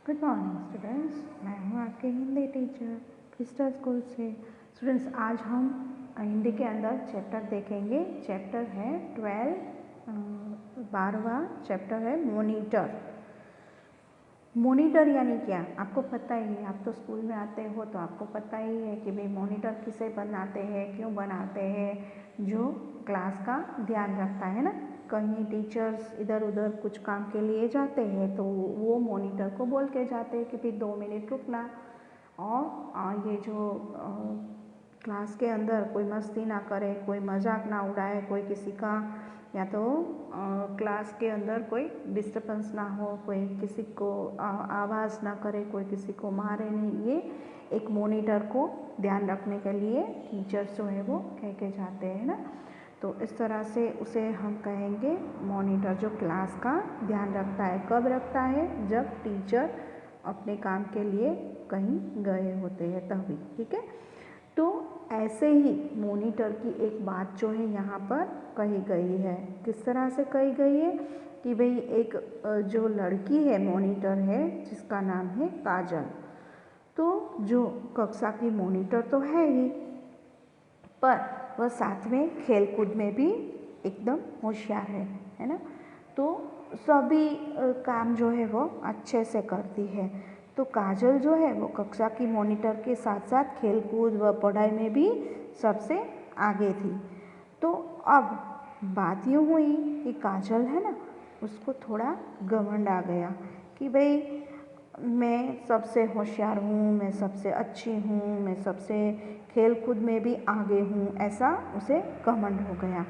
Good morning students, मैं हूँ आपके हिंदी टीचर क्रिस्टल स्कूल से। स्टूडेंट्स, आज हम हिंदी के अंदर चैप्टर देखेंगे। चैप्टर है 12वां चैप्टर है मोनीटर। मोनीटर यानी क्या, आपको पता ही है। आप तो स्कूल में आते हो तो आपको पता ही है कि भाई मोनीटर किसे बनाते हैं, क्यों बनाते हैं। जो क्लास का ध्यान रखता है ना। कहीं टीचर्स इधर उधर कुछ काम के लिए जाते हैं तो वो मोनीटर को बोल के जाते हैं कि भाई 2 मिनट रुकना। और ये जो क्लास के अंदर कोई मस्ती ना करे, कोई मजाक ना उड़ाए, कोई किसी का या तो क्लास के अंदर कोई डिस्टर्बेंस ना हो, कोई किसी को आवाज़ ना करे, कोई किसी को मारे नहीं। ये एक मॉनिटर को ध्यान रखने के लिए टीचर्स जो है वो कह के जाते हैं ना। तो इस तरह से उसे हम कहेंगे मॉनिटर, जो क्लास का ध्यान रखता है। कब रखता है? जब टीचर अपने काम के लिए कहीं गए होते हैं तभी। ठीक है, तो ऐसे ही मॉनिटर की एक बात जो है यहाँ पर कही गई है। किस तरह से कही गई है कि भाई एक जो लड़की है मॉनिटर है जिसका नाम है काजल, तो जो कक्षा की मॉनिटर तो है ही, पर वह साथ में खेलकूद में भी एकदम होशियार है ना। तो सभी काम जो है वो अच्छे से करती है। तो काजल जो है वो कक्षा की मॉनिटर के साथ साथ खेलकूद व पढ़ाई में भी सबसे आगे थी। तो अब बात यूँ हुई कि काजल है ना, उसको थोड़ा घमंड आ गया कि भाई मैं सबसे होशियार हूँ, मैं सबसे अच्छी हूँ, मैं सबसे खेलकूद में भी आगे हूँ, ऐसा उसे घमंड हो गया।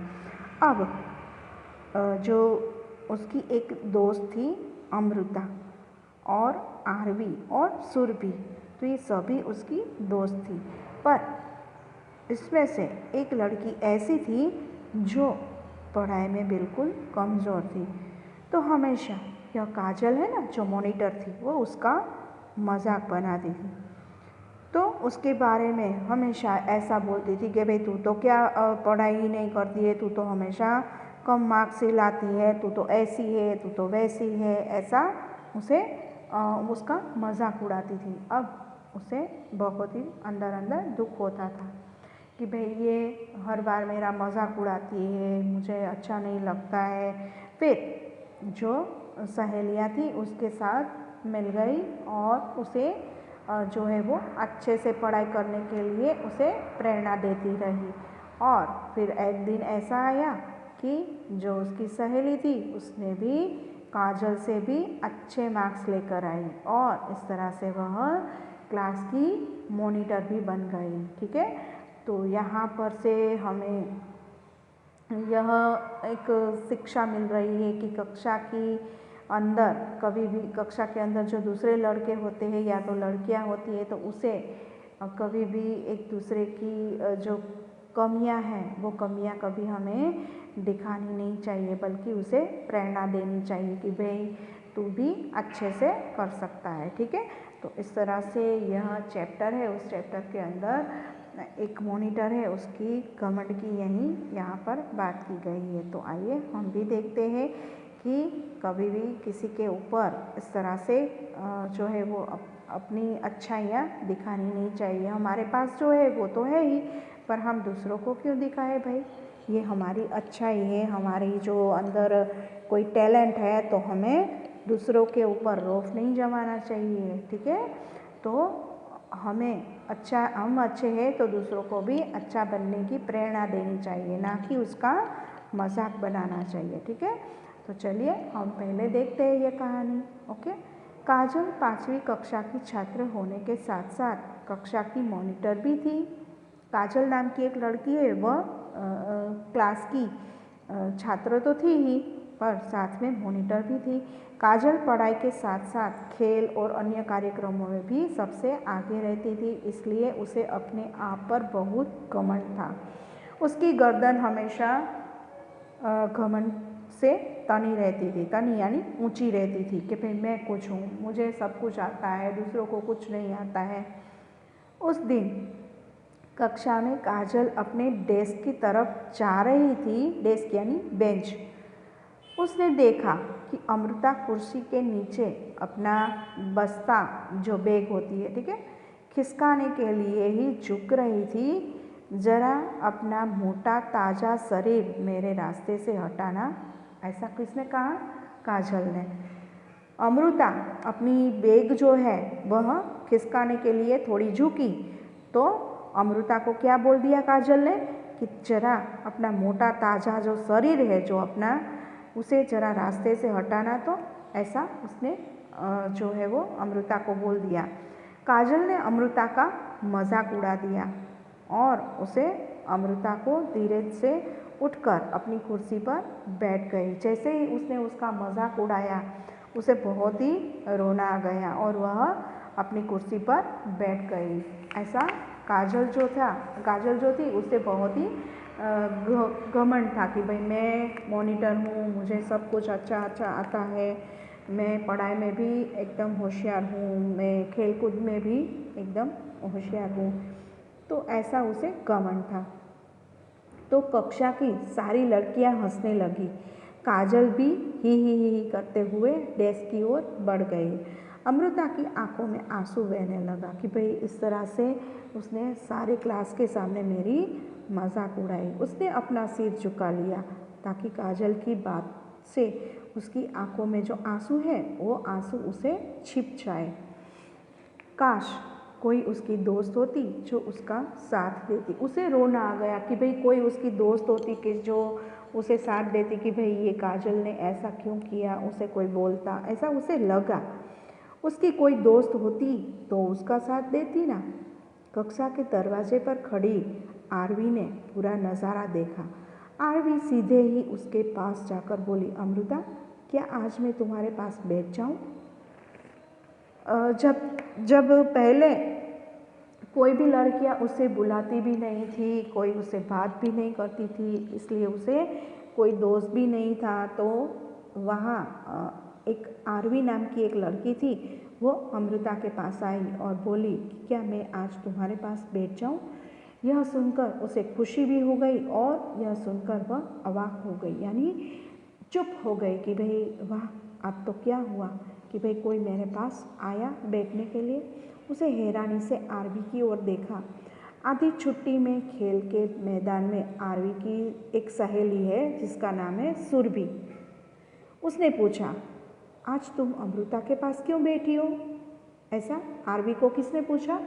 अब जो उसकी एक दोस्त थी अमृता और आरवी और सुरभि, तो ये सभी उसकी दोस्त थी। पर इसमें से एक लड़की ऐसी थी जो पढ़ाई में बिल्कुल कमज़ोर थी। तो हमेशा यह काजल है ना, जो मॉनिटर थी, वो उसका मजाक बनाती थी। तो उसके बारे में हमेशा ऐसा बोलती थी कि भाई तू तो क्या पढ़ाई ही नहीं करती है, तू तो हमेशा कम मार्क्स ही लाती है, तू तो ऐसी है, तू तो वैसी है, ऐसा उसे उसका मजाक उड़ाती थी। अब उसे बहुत ही अंदर अंदर दुख होता था कि भाई ये हर बार मेरा मजाक उड़ाती है, मुझे अच्छा नहीं लगता है। फिर जो सहेलियाँ थी उसके साथ मिल गई और उसे जो है वो अच्छे से पढ़ाई करने के लिए उसे प्रेरणा देती रही। और फिर एक दिन ऐसा आया कि जो उसकी सहेली थी उसने भी काजल से भी अच्छे मार्क्स लेकर आई और इस तरह से वह क्लास की मॉनिटर भी बन गई। ठीक है, तो यहाँ पर से हमें यह एक शिक्षा मिल रही है कि कक्षा की अंदर कभी भी, कक्षा के अंदर जो दूसरे लड़के होते हैं या तो लड़कियां होती है, तो उसे कभी भी एक दूसरे की जो कमियां हैं वो कमियां कभी हमें दिखानी नहीं चाहिए, बल्कि उसे प्रेरणा देनी चाहिए कि भाई तू भी अच्छे से कर सकता है। ठीक है, तो इस तरह से यह चैप्टर है, उस चैप्टर के अंदर एक मॉनिटर है, उसकी घमंड की यही यहाँ पर बात की गई है। तो आइए हम भी देखते हैं कि कभी भी किसी के ऊपर इस तरह से जो है वो अपनी अच्छाइयाँ दिखानी नहीं चाहिए। हमारे पास जो है वो तो है ही, पर हम दूसरों को क्यों दिखाए भाई। ये हमारी अच्छाई है, हमारी जो अंदर कोई टैलेंट है, तो हमें दूसरों के ऊपर रौब नहीं जमाना चाहिए। ठीक है, तो हमें हम अच्छे हैं तो दूसरों को भी अच्छा बनने की प्रेरणा देनी चाहिए, ना कि उसका मजाक बनाना चाहिए। ठीक है, तो चलिए हम पहले देखते हैं ये कहानी। ओके, काजल 5वीं कक्षा की छात्र होने के साथ साथ कक्षा की मॉनिटर भी थी। काजल नाम की एक लड़की है, वह क्लास की छात्र तो थी ही, पर साथ में मॉनिटर भी थी। काजल पढ़ाई के साथ साथ खेल और अन्य कार्यक्रमों में भी सबसे आगे रहती थी, इसलिए उसे अपने आप पर बहुत घमंड था। उसकी गर्दन हमेशा घमंड से तनी रहती थी, तनी यानी ऊंची रहती थी कि भाई मैं कुछ हूँ, मुझे सब कुछ आता है, दूसरों को कुछ नहीं आता है। उस दिन कक्षा में काजल अपने डेस्क की तरफ जा रही थी, डेस्क यानी बेंच, उसने देखा कि अमृता कुर्सी के नीचे अपना बस्ता, जो बैग होती है, ठीक है, खिसकाने के लिए ही झुक रही थी। जरा अपना मोटा ताज़ा शरीर मेरे रास्ते से हटाना, ऐसा किसने कहा? काजल ने। अमृता अपनी बैग जो है वह खिसकाने के लिए थोड़ी झुकी, तो अमृता को क्या बोल दिया काजल ने कि जरा अपना मोटा ताज़ा जो शरीर है, जो अपना, उसे जरा रास्ते से हटाना। तो ऐसा उसने जो है वो अमृता को बोल दिया। काजल ने अमृता का मजाक उड़ा दिया और उसे अमृता को धीरे से उठकर अपनी कुर्सी पर बैठ गई। जैसे ही उसने उसका मजाक उड़ाया, उसे बहुत ही रोना आ गया और वह अपनी कुर्सी पर बैठ गई। ऐसा काजल जो थी उसे बहुत ही घमंड था कि भाई मैं मॉनिटर हूँ, मुझे सब कुछ अच्छा आता है, मैं पढ़ाई में भी एकदम होशियार हूँ, मैं खेलकूद में भी एकदम होशियार हूँ। तो ऐसा उसे घमंड था। तो कक्षा की सारी लड़कियां हंसने लगी। काजल भी ही करते हुए डेस्क की ओर बढ़ गई। अमृता की आंखों में आंसू बहने लगा कि भाई इस तरह से उसने सारे क्लास के सामने मेरी मजाक उड़ाई। उसने अपना सिर झुका लिया ताकि काजल की बात से उसकी आंखों में जो आंसू है वो आंसू उसे छिप जाए। काश कोई उसकी दोस्त होती जो उसका साथ देती। उसे रोना आ गया कि भाई कोई उसकी दोस्त होती कि जो उसे साथ देती कि भाई ये काजल ने ऐसा क्यों किया, उसे कोई बोलता, ऐसा उसे लगा। उसकी कोई दोस्त होती तो उसका साथ देती ना। कक्षा के दरवाजे पर खड़ी आरवी ने पूरा नज़ारा देखा। आरवी सीधे ही उसके पास जाकर बोली, अमृता, क्या आज मैं तुम्हारे पास बैठ जाऊं? जब पहले कोई भी लड़कियां उसे बुलाती भी नहीं थी, कोई उससे बात भी नहीं करती थी, इसलिए उसे कोई दोस्त भी नहीं था। तो वहाँ एक आरवी नाम की एक लड़की थी, वो अमृता के पास आई और बोली कि क्या मैं आज तुम्हारे पास बैठ जाऊँ? यह सुनकर उसे खुशी भी हो गई और यह सुनकर वह अवाक हो गई, यानी चुप हो गई कि भाई वाह, अब तो क्या हुआ कि भाई कोई मेरे पास आया बैठने के लिए। उसे हैरानी से आरवी की ओर देखा। आधी छुट्टी में खेल के मैदान में आरवी की एक सहेली है जिसका नाम है सुरभि। उसने पूछा, आज तुम अमृता के पास क्यों बैठी हो? ऐसा आरवी को किसने पूछा?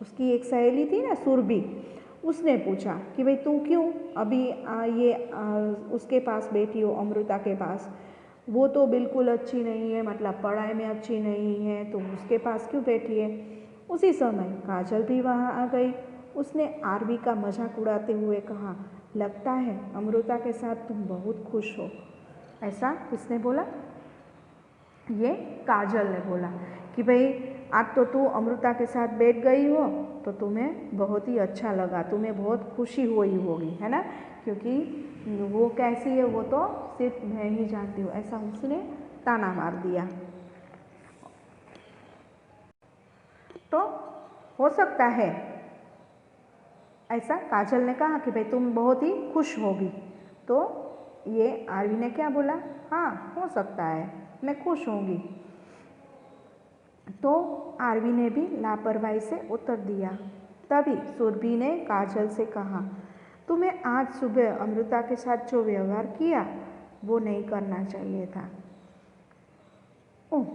उसकी एक सहेली थी ना, सुरभि। उसने पूछा कि भाई तू क्यों अभी उसके पास बैठी हो, अमृता के पास? वो तो बिल्कुल अच्छी नहीं है, मतलब पढ़ाई में अच्छी नहीं है, तुम उसके पास क्यों बैठी है? उसी समय काजल भी वहाँ आ गई। उसने आरवी का मजाक उड़ाते हुए कहा, लगता है अमृता के साथ तुम बहुत खुश हो। ऐसा किसने बोला? ये काजल ने बोला कि भाई आज तो तू अमृता के साथ बैठ गई हो तो तुम्हें बहुत ही अच्छा लगा, तुम्हें बहुत खुशी हुई होगी, है ना, क्योंकि वो कैसी है वो तो सिर्फ मैं ही जानती हूँ। ऐसा उसने ताना मार दिया। तो हो सकता है, ऐसा काजल ने कहा कि भाई तुम बहुत ही खुश होगी। तो ये आरवी ने क्या बोला? हाँ, हो सकता है, मैं खुश होंगी। तो आरवी ने भी लापरवाही से उत्तर दिया। तभी सुरभि ने काजल से कहा, तुम्हें आज सुबह अमृता के साथ जो व्यवहार किया वो नहीं करना चाहिए था। ओह,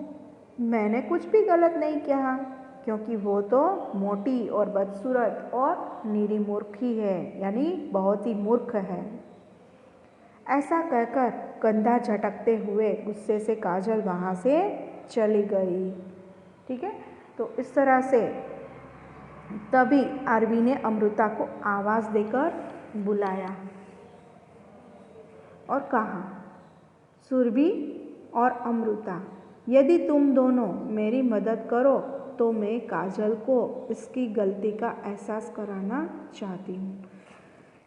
मैंने कुछ भी गलत नहीं किया, क्योंकि वो तो मोटी और बदसूरत और निरी मूर्खी है, यानी बहुत ही मूर्ख है। ऐसा कहकर कंधा झटकते हुए गुस्से से काजल वहाँ से चली गई। ठीक है, तो इस तरह से तभी आरवी ने अमृता को आवाज़ देकर बुलाया और कहा, सुरभि और अमृता, यदि तुम दोनों मेरी मदद करो तो मैं काजल को इसकी गलती का एहसास कराना चाहती हूँ।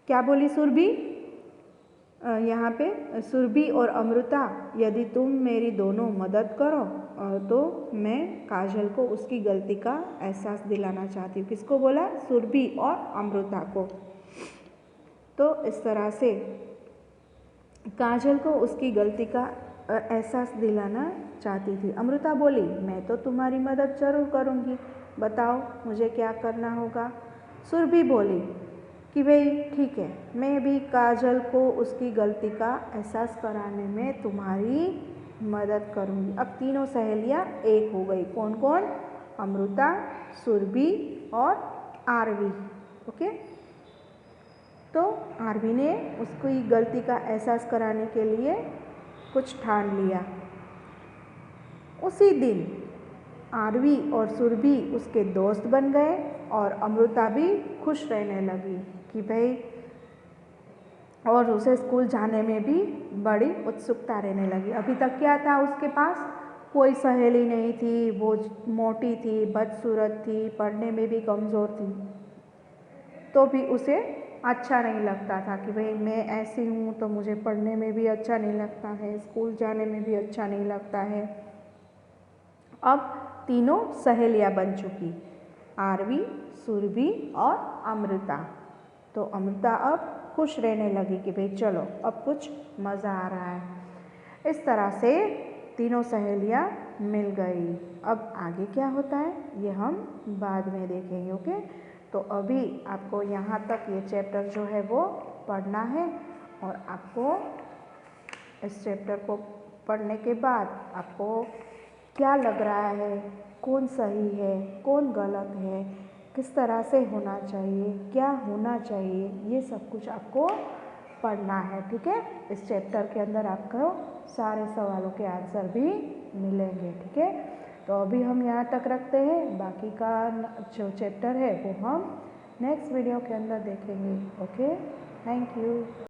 क्या बोली सुरभि? यहाँ पे सुरभि और अमृता, यदि तुम मेरी दोनों मदद करो तो मैं काजल को उसकी गलती का एहसास दिलाना चाहती हूँ। किसको बोला? सुरभि और अमृता को। तो इस तरह से काजल को उसकी गलती का एहसास दिलाना चाहती थी। अमृता बोली, मैं तो तुम्हारी मदद ज़रूर करूँगी, बताओ मुझे क्या करना होगा। सुरभि बोली कि भाई ठीक है, मैं भी काजल को उसकी गलती का एहसास कराने में तुम्हारी मदद करूँगी। अब तीनों सहेलियाँ एक हो गई। कौन कौन? अमृता, सुरभि और आरवी। ओके, तो आरवी ने उसकी गलती का एहसास कराने के लिए कुछ ठान लिया। उसी दिन आरवी और सुरभि उसके दोस्त बन गए और अमृता भी खुश रहने लगी कि भाई, और उसे स्कूल जाने में भी बड़ी उत्सुकता रहने लगी। अभी तक क्या था उसके पास? कोई सहेली नहीं थी, वो मोटी थी, बदसूरत थी, पढ़ने में भी कमज़ोर थी, तो भी उसे अच्छा नहीं लगता था कि भाई मैं ऐसी हूँ तो मुझे पढ़ने में भी अच्छा नहीं लगता है, स्कूल जाने में भी अच्छा नहीं लगता है। अब तीनों सहेलियाँ बन चुकी, आरवी, सुरभि और अमृता। तो अमृता अब खुश रहने लगी कि भाई चलो अब कुछ मज़ा आ रहा है। इस तरह से तीनों सहेलियाँ मिल गई। अब आगे क्या होता है ये हम बाद में देखेंगे। ओके, तो अभी आपको यहाँ तक ये चैप्टर जो है वो पढ़ना है और आपको इस चैप्टर को पढ़ने के बाद आपको क्या लग रहा है, कौन सही है, कौन गलत है, किस तरह से होना चाहिए, क्या होना चाहिए, ये सब कुछ आपको पढ़ना है। ठीक है, इस चैप्टर के अंदर आपको सारे सवालों के आंसर भी मिलेंगे। ठीक है, तो अभी हम यहाँ तक रखते हैं, बाकी का जो चैप्टर है वो हम नेक्स्ट वीडियो के अंदर देखेंगे। Okay, thank you.